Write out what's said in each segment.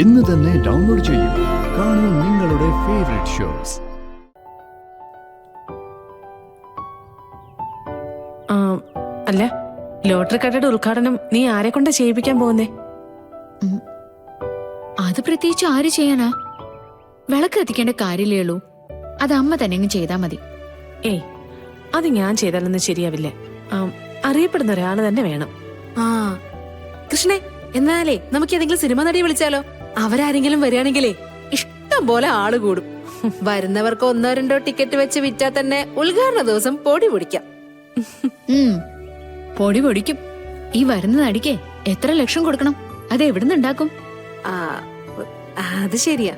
ഇന്ന് തന്നെ ഡൗൺലോഡ് ചെയ്യൂ. കാണൂ നിങ്ങളുടെ ഫേവറേറ്റ് ഷോസ്. അല്ല, ലോട്ടറി കടയുടെ ഉദ്ഘാടനം നീ ആരെ കൊണ്ട് ചെയ്യിപ്പിക്കാൻ പോകുന്നേ? അത് പ്രത്യേകിച്ച് ആര് ചെയ്യാനാ? വിളക്ക് എത്തിക്കേണ്ട കാര്യമില്ലേ ഉള്ളൂ. അത് അമ്മ തന്നെ അങ്ങ് ചെയ്താ മതി. ഏയ്, അത് ഞാൻ ചെയ്താലൊന്നും ശരിയാവില്ല. അറിയപ്പെടുന്ന ഒരാള് തന്നെ വേണം. കൃഷ്ണേ, എന്നാലേ നമുക്ക് ഏതെങ്കിലും സിനിമ നടിയെ വിളിച്ചാലോ? അവരാരെങ്കിലും വരികയാണെങ്കിലേ ഇഷ്ടം പോലെ ആള് കൂടും. വരുന്നവർക്ക് 1-2 ടിക്കറ്റ് വെച്ച് വിറ്റാ തന്നെ ഉദ്ഘാടന ദിവസം പൊടി പൊടിക്കാം. പൊടി പൊടിക്കും. ഈ വരുന്ന നടിക്ക് എത്ര ലക്ഷം കൊടുക്കണം? അത് എവിടുന്ന് ഉണ്ടാക്കും? അത് ശരിയാ,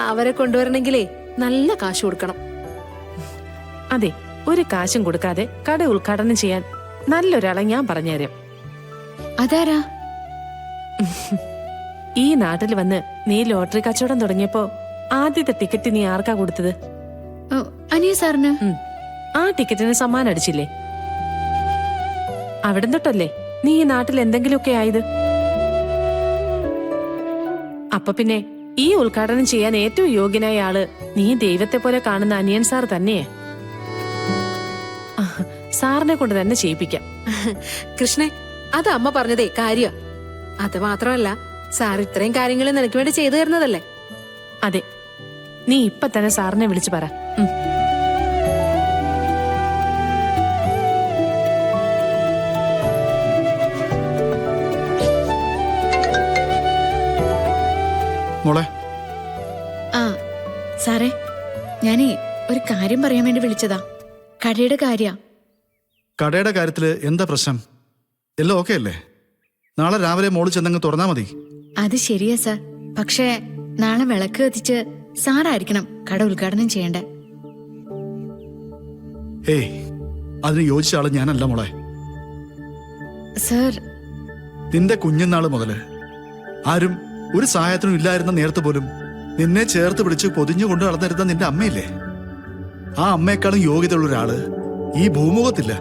അവരെ കൊണ്ടുവരണെങ്കിലേ നല്ല കാശ് കൊടുക്കണം. അതെ, ഒരു കാശും കൊടുക്കാതെ കട ഉദ്ഘാടനം ചെയ്യാൻ നല്ലൊരാളെ ഞാൻ പറഞ്ഞുതരാം. അതാരാ? ഈ നാട്ടിൽ വന്ന് നീ ലോട്ടറി കച്ചവടം തുടങ്ങിയപ്പോ ആദ്യത്തെ ടിക്കറ്റ് നീ ആർക്കാ കൊടുത്തത്? അനിയ സാറിന്. ആ ടിക്കറ്റിന് സമ്മാനം അടിച്ചില്ലേ? അവിടെ തൊട്ടല്ലേ നീ ഈ നാട്ടിൽ എന്തെങ്കിലുമൊക്കെ ആയത്? അപ്പൊ പിന്നെ ഈ ഉദ്ഘാടനം ചെയ്യാൻ ഏറ്റവും യോഗ്യനായ ആള് നീ ദൈവത്തെ പോലെ കാണുന്ന അനിയൻ സാർ തന്നെയാ. സാറിനെ കൊണ്ട് തന്നെ ചെയ്യിപ്പിക്കാം. കൃഷ്ണേ, അത് അമ്മ പറഞ്ഞതേ കാര്യ. അത് മാത്രമല്ല, സാർ ഇത്രയും കാര്യങ്ങൾ നിനക്ക് വേണ്ടി ചെയ്തു തരുന്നതല്ലേ. അതെ, നീ ഇപ്പൊ തന്നെ സാറിനെ വിളിച്ചു പറ. മോളെ. സാറേ, ഞാനേ ഒരു കാര്യം പറയാൻ വേണ്ടി വിളിച്ചതാ. കടയുടെ കാര്യത്തില് എന്താ പ്രശ്നം? എല്ലാം ഓക്കെ അല്ലേ? നാളെ രാവിലെ മോള് ചെന്നങ്ങ് തുറന്നാ മതി. അത് ശരിയാ സാർ. പക്ഷേ നാളെ വിളക്ക് കത്തിച്ച് സാറായിരിക്കണം കട ഉദ്ഘാടനം ചെയ്യേണ്ട. ഏയ്, അതിന് യോജിച്ച ആള് ഞാനല്ല മോളെ. സാർ, നിന്റെ കുഞ്ഞുനാള് മുതല് ആരും ഒരു സഹായത്തിനും ഇല്ലായിരുന്ന നേരത്ത് പോലും നിന്നെ ചേർത്ത് പിടിച്ച് പൊതിഞ്ഞുകൊണ്ട് നടന്നിരുന്ന നിന്റെ അമ്മയില്ലേ? ആ അമ്മയെക്കാളും യോഗ്യതയുള്ള ഒരാള് ഈ ഭൂമുഖത്തില്ല.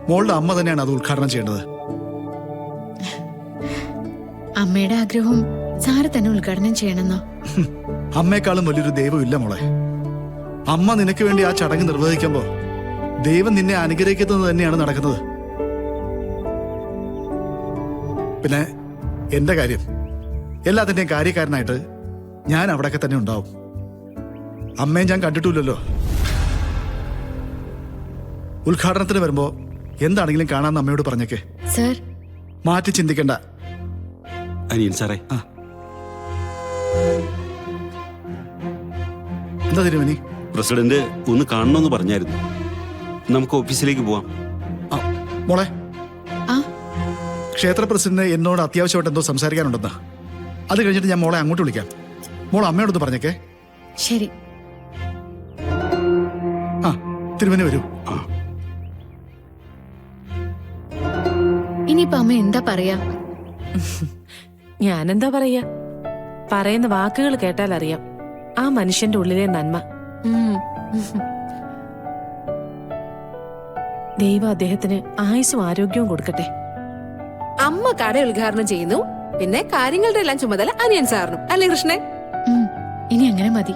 മോളുടെ അമ്മ തന്നെയാണ് അത് ഉദ്ഘാടനം ചെയ്യേണ്ടത്. അമ്മയുടെ ആഗ്രഹവും സാറ് തന്നെ ഉദ്ഘാടനം ചെയ്യണമെന്നോ? അമ്മയെക്കാളും വലിയൊരു ദൈവം ഇല്ല മോളെ. അമ്മ നിനക്ക് വേണ്ടി ആ ചടങ്ങ് നിർവഹിക്കുമ്പോ ദൈവം നിന്നെ അനുഗ്രഹിക്കുന്നത് തന്നെയാണ് നടക്കുന്നത്. പിന്നെ എന്റെ കാര്യം, എല്ലാത്തിന്റെയും കാര്യക്കാരനായിട്ട് ഞാൻ അവിടെയൊക്കെ തന്നെ ഉണ്ടാവും. അമ്മയെ ഞാൻ കണ്ടിട്ടില്ലല്ലോ. ഉദ്ഘാടനത്തിന് വരുമ്പോ എന്താണെങ്കിലും കാണാന്ന് അമ്മയോട് പറഞ്ഞേക്കെ. സാർ, മാറ്റി ചിന്തിക്കണ്ട. അനിയൻ സാറേ, എന്താ തിരുമനി? പ്രസിഡന്റ് ഒന്ന് കാണണമെന്ന് പറഞ്ഞായിരുന്നു. നമുക്ക് ഓഫീസിലേക്ക് പോവാം. മോളെ, ക്ഷേത്ര പ്രസിഡന്റ് എന്നോട് അത്യാവശ്യമായിട്ട് എന്തോ സംസാരിക്കാനുണ്ടെന്നാ. അത് കഴിഞ്ഞിട്ട് ഞാൻ മോളെ അങ്ങോട്ട് വിളിക്കാം. മോൾ അമ്മയോടൊന്ന് പറഞ്ഞേക്കെ. ശരി. തിരുമനി വരൂ. ഇനിയിപ്പോ അമ്മ എന്താ പറയാ? ഞാനെന്താ പറയാ? പറയുന്ന വാക്കുകൾ കേട്ടാൽ അറിയാം ആ മനുഷ്യന്റെ ഉള്ളിലെ നന്മ. ദൈവം അദ്ദേഹത്തിന് ആയുസ്സും ആരോഗ്യവും കൊടുക്കട്ടെ. അമ്മ കട ഉദ്ഘാടനം ചെയ്യുന്നു, പിന്നെ കാര്യങ്ങളുടെ എല്ലാം ചുമതല അനിയൻ സാറിനും അല്ലേ കൃഷ്ണേ? ഇനി അങ്ങനെ മതി.